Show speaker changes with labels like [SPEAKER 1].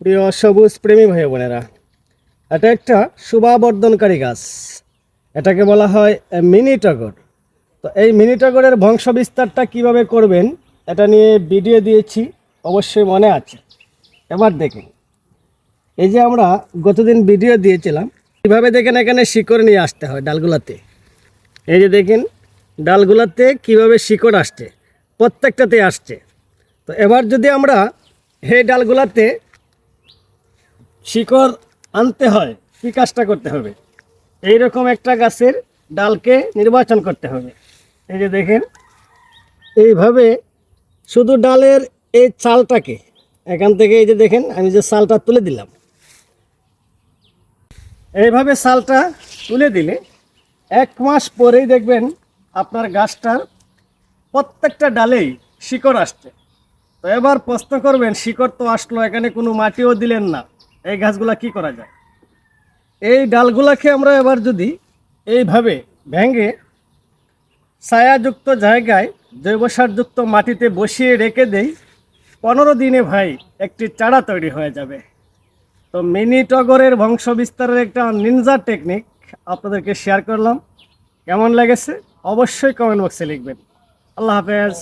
[SPEAKER 1] প্রিয় সবুজ প্রেমী ভাই বোনেরা, এটা একটা শোভাবর্ধনকারী গাছ। এটাকে বলা হয় মিনি টগর। তো এই মিনি টগরের বংশ বিস্তারটা কীভাবে করবেন এটা নিয়ে ভিডিও দিয়েছি, অবশ্যই মনে আছে। এবার দেখুন, এই যে আমরা গতদিন ভিডিও দিয়েছিলাম, কীভাবে দেখেন এখানে শিকড় নিয়ে আসতে হয় ডালগুলাতে। এই যে দেখেন ডালগুলাতে কীভাবে শিকড় আসছে, প্রত্যেকটাতে আসছে। তো এবার যদি আমরা এই ডালগুলাতে শিকড় আনতে হয়, কী কাজটা করতে হবে? এই রকম একটা গাছের ডালকে নির্বাচন করতে হবে। এই যে দেখেন এইভাবে শুধু ডালের এই চালটাকে এখান থেকে, এই যে দেখেন আমি যে চালটা তুলে দিলাম, এইভাবে চালটা তুলে দিলে 1 মাস পরেই দেখবেন আপনার গাছটার প্রত্যেকটা ডালেই শিকড় আসছে। তো এবার প্রশ্ন করবেন, শিকড় তো আসলো, এখানে কোনো মাটিও দিলেন না, এই গাছগুলা কি করা যায়? এই ডালগুলাকে আমরা এবার যদি এইভাবে ভেঙে ছায়াযুক্ত জায়গায় জৈব সারযুক্ত মাটিতে বসিয়ে রেখে দেই, 15 দিনে ভাই একটি চারা তৈরি হয়ে যাবে। তো মিনি টগরের বংশ বিস্তারের একটা নিনজা টেকনিক আপনাদেরকে শেয়ার করলাম। কেমন লেগেছে অবশ্যই কমেন্ট বক্সে লিখবেন। আল্লাহ হাফেজ।